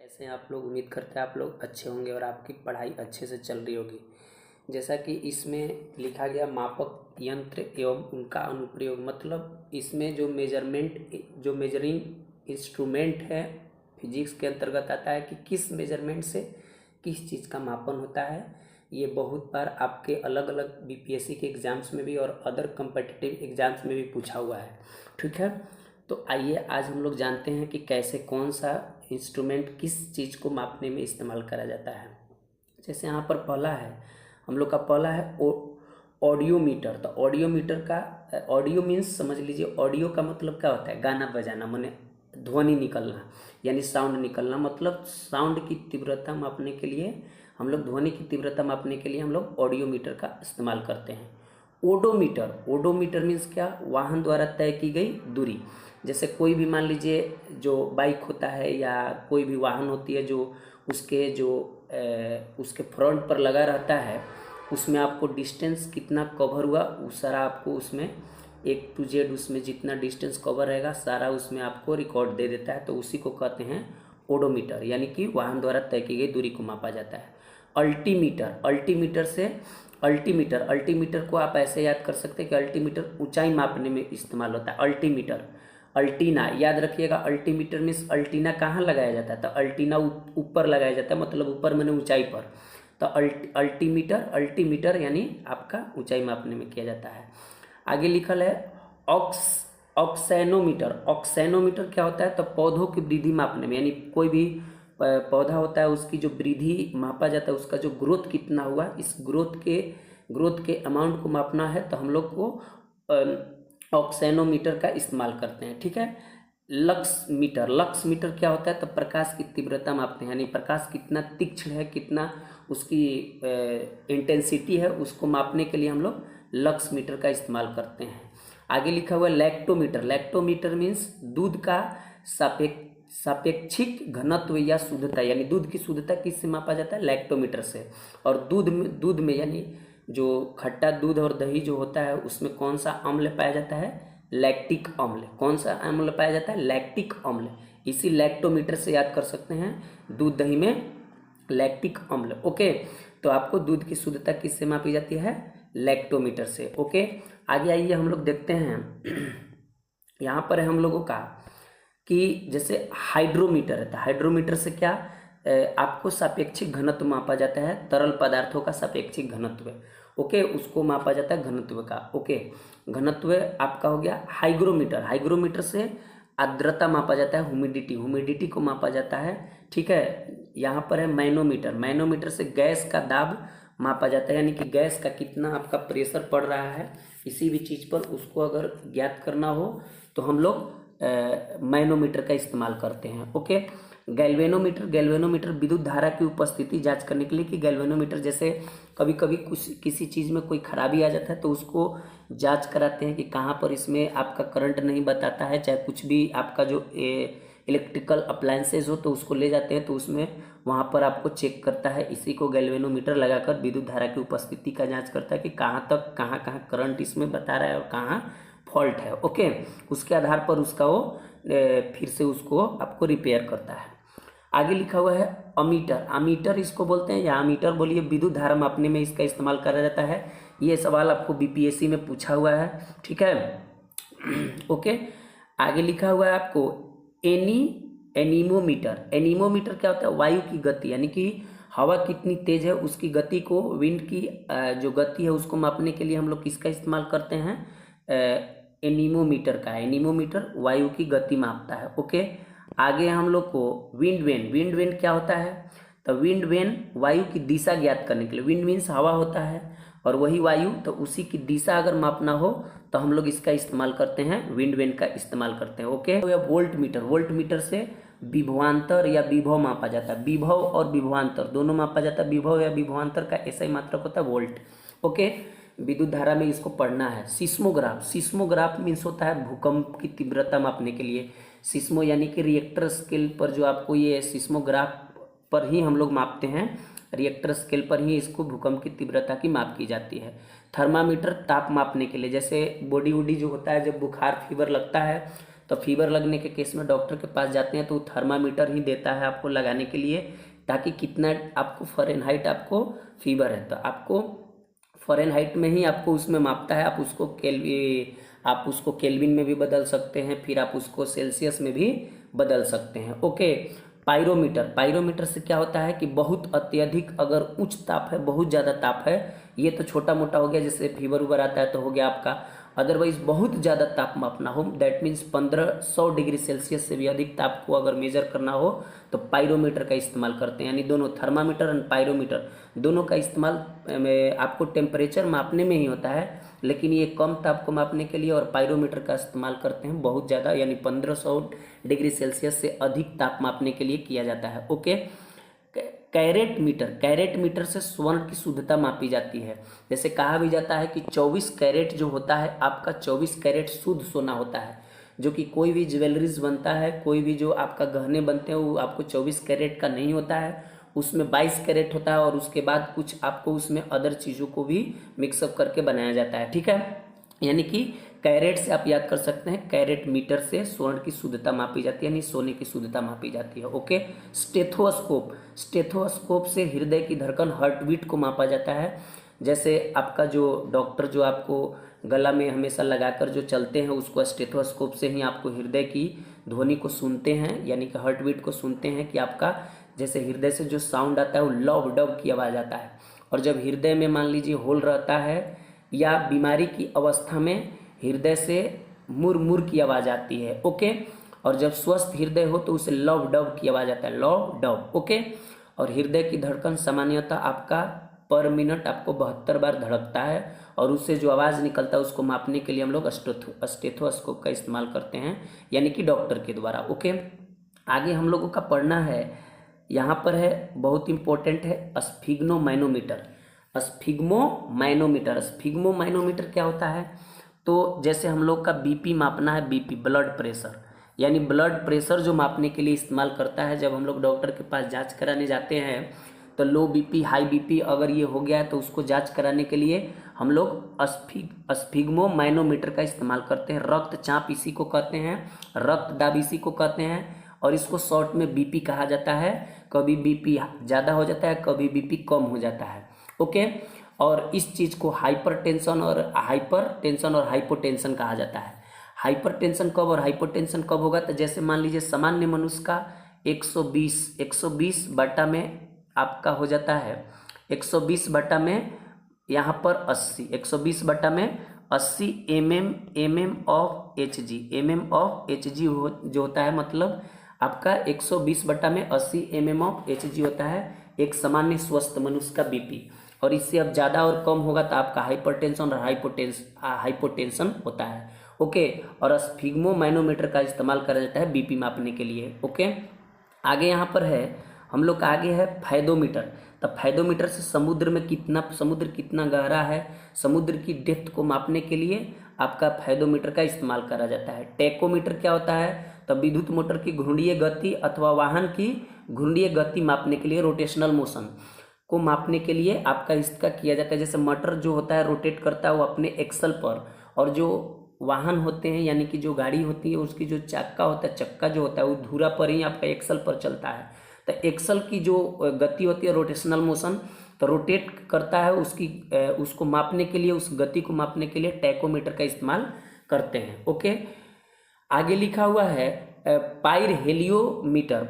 कैसे हैं आप लोग। उम्मीद करते हैं आप लोग अच्छे होंगे और आपकी पढ़ाई अच्छे से चल रही होगी। जैसा कि इसमें लिखा गया मापक यंत्र एवं उनका अनुप्रयोग, मतलब इसमें जो मेजरिंग इंस्ट्रूमेंट है फिजिक्स के अंतर्गत आता है कि किस मेजरमेंट से किस चीज़ का मापन होता है। ये बहुत बार आपके अलग अलग बीपीएससी के एग्ज़ाम्स में भी और अदर कम्पिटिटिव एग्ज़ाम्स में भी पूछा हुआ है। ठीक है, तो आइए आज हम लोग जानते हैं कि कैसे कौन सा इंस्ट्रूमेंट किस चीज़ को मापने में इस्तेमाल करा जाता है। जैसे यहाँ पर पहला है, हम लोग का पहला है ऑडियोमीटर। तो ऑडियोमीटर का ऑडियो मीन्स समझ लीजिए, ऑडियो का मतलब क्या होता है, गाना बजाना, माने ध्वनि निकलना यानी साउंड निकलना। मतलब साउंड की तीव्रता मापने के लिए हम लोग, ध्वनि की तीव्रता मापने के लिए हम लोग ऑडियोमीटर का इस्तेमाल करते हैं। ओडोमीटर मीन्स क्या, वाहन द्वारा तय की गई दूरी। जैसे कोई भी मान लीजिए जो बाइक होता है या कोई भी वाहन होती है जो उसके फ्रंट पर लगा रहता है, उसमें आपको डिस्टेंस कितना कवर हुआ वो सारा आपको उसमें एक टू जेड उसमें जितना डिस्टेंस कवर रहेगा सारा उसमें आपको रिकॉर्ड दे देता है। तो उसी को कहते हैं ओडोमीटर, यानी कि वाहन द्वारा तय की गई दूरी को मापा जाता है। अल्टीमीटर को आप ऐसे याद कर सकते हैं कि अल्टीमीटर ऊंचाई मापने में इस्तेमाल होता है। अल्टीना याद रखिएगा, अल्टीमीटर मीन्स अल्टीना कहाँ लगाया जाता है, तो अल्टीना ऊपर लगाया जाता है, मतलब ऊपर मैंने ऊंचाई पर। तो अल्टीमीटर यानी आपका ऊंचाई मापने में किया जाता है। आगे लिखल है ऑक्सेनोमीटर क्या होता है, तो पौधों की वृद्धि मापने में, यानी कोई भी पौधा होता है उसकी जो वृद्धि मापा जाता है, उसका जो ग्रोथ कितना हुआ, इस ग्रोथ के अमाउंट को मापना है तो हम लोग को ऑक्सेनोमीटर का इस्तेमाल करते हैं। ठीक है, लक्स मीटर क्या होता है, तो प्रकाश की तीव्रता मापते हैं, यानी प्रकाश कितना तीक्ष्ण है, कितना उसकी इंटेंसिटी है, उसको मापने के लिए हम लोग लक्स मीटर का इस्तेमाल करते हैं। आगे लिखा हुआ है लैक्टोमीटर मीन्स दूध का सापेक्षिक घनत्व या शुद्धता, यानी दूध की शुद्धता किससे मापा जाता है, लैक्टोमीटर से। और दूध में यानी जो खट्टा दूध और दही जो होता है उसमें कौन सा अम्ल पाया जाता है, लैक्टिक अम्ल। कौन सा अम्ल पाया जाता है, लैक्टिक अम्ल। इसी लैक्टोमीटर से याद कर सकते हैं, दूध दही में लैक्टिक अम्ल। ओके, तो आपको दूध की शुद्धता किससे मापी जाती है, लैक्टोमीटर से। ओके, आगे आइए हम लोग देखते हैं यहाँ पर है हम लोगों का कि जैसे हाइड्रोमीटर है, तो हाइड्रोमीटर से क्या आपको सापेक्षिक घनत्व मापा जाता है, तरल पदार्थों का सापेक्षिक घनत्व। ओके, उसको मापा जाता है घनत्व का। ओके, घनत्व आपका हो गया हाइग्रोमीटर से आर्द्रता मापा जाता है, ह्यूमिडिटी को मापा जाता है। ठीक है, यहाँ पर है मैनोमीटर से गैस का दाब मापा जाता है, यानी कि गैस का कितना आपका प्रेशर पड़ रहा है किसी भी चीज़ पर, उसको अगर ज्ञात करना हो तो हम लोग मैनोमीटर का इस्तेमाल करते हैं। ओके, गैल्वेनोमीटर विद्युत धारा की उपस्थिति जांच करने के लिए, कि गैल्वेनोमीटर जैसे कभी कभी किसी चीज़ में कोई खराबी आ जाता है तो उसको जांच कराते हैं कि कहाँ पर इसमें आपका करंट नहीं बताता है, चाहे कुछ भी आपका जो इलेक्ट्रिकल अप्लायंसेज हो तो उसको ले जाते हैं तो उसमें वहाँ पर आपको चेक करता है। इसी को गैल्वेनोमीटर लगाकर विद्युत धारा की उपस्थिति का जांच करता है कि कहाँ करंट इसमें बता रहा है और कहाँ फॉल्ट है। ओके, उसके आधार पर उसका वो फिर से उसको आपको रिपेयर करता है। आगे लिखा हुआ है अमीटर इसको बोलते हैं, या अमीटर बोलिए, विद्युत धारा मापने में इसका इस्तेमाल करा जाता है। ये सवाल आपको बीपीएससी में पूछा हुआ है। ठीक है, ओके, आगे लिखा हुआ है आपको एनीमोमीटर क्या होता है, वायु की गति, यानी कि हवा कितनी तेज है उसकी गति को, विंड की जो गति है उसको मापने के लिए हम लोग किसका इस्तेमाल करते हैं, एनीमोमीटर वायु की गति मापता है। ओके, आगे हम लोग को विंड वेन क्या होता है, तो विंड वेन वायु की दिशा ज्ञात करने के लिए, विंड मीन्स हवा होता है और वही वायु, तो उसी की दिशा अगर मापना हो तो हम लोग इसका इस्तेमाल करते हैं, विंड वेन का इस्तेमाल करते हैं। ओके, तो वोल्ट मीटर से विभवांतर या विभव मापा जाता है, विभव और विभवांतर दोनों मापा जाता है। विभव या विभवांतर का ऐसा ही मात्रक होता है वोल्ट। ओके, विद्युत धारा में इसको पढ़ना है। सिस्मोग्राफ मीन्स होता है भूकंप की तीव्रता मापने के लिए। सिस्मो यानी कि रिएक्टर स्केल पर जो आपको ये सिस्मोग्राफ पर ही हम लोग मापते हैं, रिएक्टर स्केल पर ही इसको भूकंप की तीव्रता की माप की जाती है। थर्मामीटर ताप मापने के लिए, जैसे बॉडी वॉडी जो होता है जब बुखार फीवर लगता है तो फीवर लगने के केस में डॉक्टर के पास जाते हैं तो वो थर्मामीटर ही देता है आपको लगाने के लिए, ताकि कितना आपको फ़ारेनहाइट आपको फीवर है, तो आपको फ़ारेनहाइट में ही आपको उसमें मापता है। आप उसको केल्विन में भी बदल सकते हैं, फिर आप उसको सेल्सियस में भी बदल सकते हैं। ओके, पायरोमीटर से क्या होता है कि बहुत अत्यधिक अगर उच्च ताप है, बहुत ज़्यादा ताप है, ये तो छोटा मोटा हो गया, जैसे फीवर उबर आता है तो हो गया आपका। अदरवाइज बहुत ज़्यादा ताप मापना हो, दैट मीन्स 1500 डिग्री सेल्सियस से भी अधिक ताप को अगर मेजर करना हो तो पायरोमीटर का इस्तेमाल करते हैं। यानी दोनों थर्मामीटर एंड पायरोमीटर दोनों का इस्तेमाल आपको टेम्परेचर मापने में ही होता है, लेकिन ये कम ताप को मापने के लिए और पायरोमीटर का इस्तेमाल करते हैं बहुत ज़्यादा, यानी 1500 डिग्री सेल्सियस से अधिक ताप मापने के लिए किया जाता है। ओके, कैरेट मीटर से स्वर्ण की शुद्धता मापी जाती है। जैसे कहा भी जाता है कि 24 कैरेट जो होता है आपका 24 कैरेट शुद्ध सोना होता है, जो कि कोई भी ज्वेलरीज बनता है, कोई भी जो आपका गहने बनते हैं वो आपको 24 कैरेट का नहीं होता है, उसमें 22 कैरेट होता है और उसके बाद कुछ आपको उसमें अदर चीज़ों को भी मिक्सअप करके बनाया जाता है। ठीक है, यानी कि कैरेट से आप याद कर सकते हैं, कैरेट मीटर से स्वर्ण की शुद्धता मापी जाती है, यानी सोने की शुद्धता मापी जाती है। ओके, स्टेथोस्कोप से हृदय की धड़कन, हार्ट बीट को मापा जाता है। जैसे आपका जो डॉक्टर जो आपको गला में हमेशा लगाकर जो चलते हैं, उसको स्टेथोस्कोप से ही आपको हृदय की ध्वनि को सुनते हैं, यानी कि हार्ट बीट को सुनते हैं कि आपका जैसे हृदय से जो साउंड आता है वो लव डव की आवाज़ आता है। और जब हृदय में मान लीजिए होल रहता है या बीमारी की अवस्था में हृदय से मुर मुर की आवाज़ आती है। ओके, और जब स्वस्थ हृदय हो तो उसे लव डव की आवाज़ आता है, लव डव। ओके, और हृदय की धड़कन सामान्यतः आपका पर मिनट आपको 72 बार धड़कता है, और उससे जो आवाज़ निकलता है उसको मापने के लिए हम लोग स्टेथोस्कोप का इस्तेमाल करते हैं, यानी कि डॉक्टर के द्वारा। ओके, आगे हम लोगों का पढ़ना है, यहाँ पर है बहुत इंपॉर्टेंट है स्फिग्मोमैनोमीटर। स्फिग्मोमैनोमीटर क्या होता है? तो जैसे हम लोग का बीपी मापना है, बीपी ब्लड प्रेशर, यानी ब्लड प्रेशर जो मापने के लिए इस्तेमाल करता है। जब हम लोग डॉक्टर के पास जांच कराने जाते हैं तो लो बीपी हाई बीपी अगर ये हो गया है तो उसको जांच कराने के लिए हम लोग स्फिग्मोमैनोमीटर का इस्तेमाल करते हैं। रक्तचाप इसी को कहते हैं, रक्त दाब इसी को कहते हैं, और इसको शॉर्ट में बीपी कहा जाता है। कभी बीपी ज़्यादा हो जाता है, कभी बीपी कम हो जाता है। ओके, और इस चीज़ को हाइपरटेंशन और हाइपोटेंशन कहा जाता है। हाइपरटेंशन कब और हाइपोटेंशन कब होगा? तो जैसे मान लीजिए सामान्य मनुष्य का 120 बटा में आपका हो जाता है 120 बटा में यहाँ पर 80, 120 बटा में 80 mm ऑफ Hg, जो होता है, मतलब आपका 120 बटा में 80 mm ऑफ Hg होता है एक सामान्य स्वस्थ मनुष्य का बीपी। और इससे अब ज़्यादा और कम होगा तो आपका हाइपरटेंशन और हाइपोटेंशन होता है। ओके, और स्फिग्मोमैनोमीटर का इस्तेमाल करा जाता है बीपी मापने के लिए। ओके, आगे यहाँ पर है हम लोग का आगे है फैदोमीटर। तो फैदोमीटर से समुद्र कितना गहरा है, समुद्र की डेप्थ को मापने के लिए आपका फैदोमीटर का इस्तेमाल करा जाता है। टेकोमीटर क्या होता है? तो विद्युत मोटर की घुंडीय गति अथवा वाहन की घुंडीय गति मापने के लिए, रोटेशनल मोशन को मापने के लिए आपका इसका किया जाता है। जैसे मोटर जो होता है रोटेट करता है वो अपने एक्सल पर, और जो वाहन होते हैं यानी कि जो गाड़ी होती है उसकी जो चक्का होता है, चक्का जो होता है वो धुरा पर ही आपका एक्सल पर चलता है। तो एक्सल की जो गति होती है रोटेशनल मोशन, तो रोटेट करता है उसको मापने के लिए, उस गति को मापने के लिए टैकोमीटर का इस्तेमाल करते हैं। ओके, आगे लिखा हुआ है पाइरहेलियोमीटर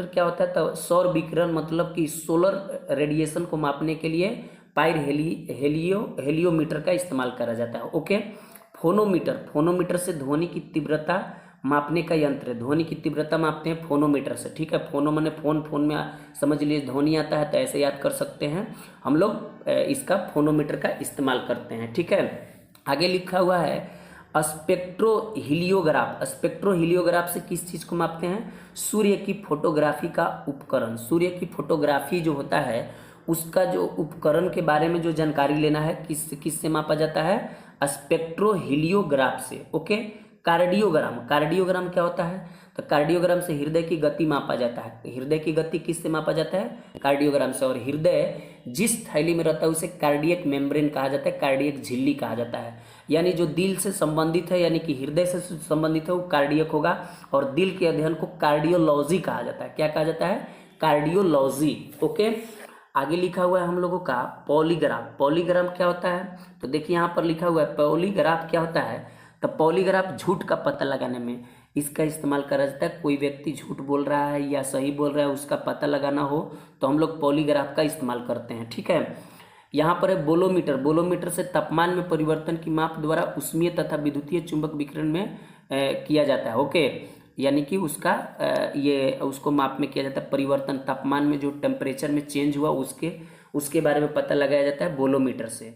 क्या होता है? तो सौर विकिरण, मतलब कि सोलर रेडिएशन को मापने के लिए पाइरहेलियोमीटर का इस्तेमाल करा जाता है। ओके, फोनोमीटर से ध्वनि की तीव्रता मापने का यंत्र है, ध्वनि की तीव्रता मापते हैं फोनोमीटर से। ठीक है, फोनो माने फोन में समझ लीजिए ध्वनि आता है तो ऐसे याद कर सकते हैं हम लोग, इसका फोनोमीटर का इस्तेमाल करते हैं। ठीक है, आगे लिखा हुआ है स्पेक्ट्रोहीलियोग्राफ से किस चीज़ को मापते हैं? सूर्य की फोटोग्राफी का उपकरण। सूर्य की फोटोग्राफी जो होता है उसका जो उपकरण के बारे में जो जानकारी लेना है, किससे मापा जाता है? स्पेक्ट्रोहीलियोग्राफ से। ओके, कार्डियोग्राम क्या होता है? तो कार्डियोग्राम से हृदय की गति मापा जाता है। हृदय की गति किससे मापा जाता है? कार्डियोग्राम से। और हृदय जिस थैली में रहता है उसे कार्डियक मेम्ब्रेन कहा जाता है, कार्डियक झिल्ली कहा जाता है। यानी जो दिल से संबंधित है यानी कि हृदय से संबंधित है वो कार्डियक होगा, और दिल के अध्ययन को कार्डियोलॉजी कहा जाता है। क्या कहा जाता है? कार्डियोलॉजी। ओके, आगे लिखा हुआ है हम लोगों का पॉलीग्राफ। पॉलीग्राफ क्या होता है? तो देखिए यहाँ पर लिखा हुआ है पॉलीग्राफ क्या होता है। तो पॉलीग्राफ झूठ का पता लगाने में इसका इस्तेमाल करा जाता है। कोई व्यक्ति झूठ बोल रहा है या सही बोल रहा है उसका पता लगाना हो तो हम लोग पॉलीग्राफ का इस्तेमाल करते हैं। ठीक है, यहाँ पर है बोलोमीटर। बोलोमीटर से तापमान में परिवर्तन की माप द्वारा उष्मीय तथा विद्युतीय चुंबक विकिरण में किया जाता है। ओके, यानी कि उसका ये उसको माप में किया जाता है, परिवर्तन तापमान में जो टेम्परेचर में चेंज हुआ उसके बारे में पता लगाया जाता है बोलोमीटर से।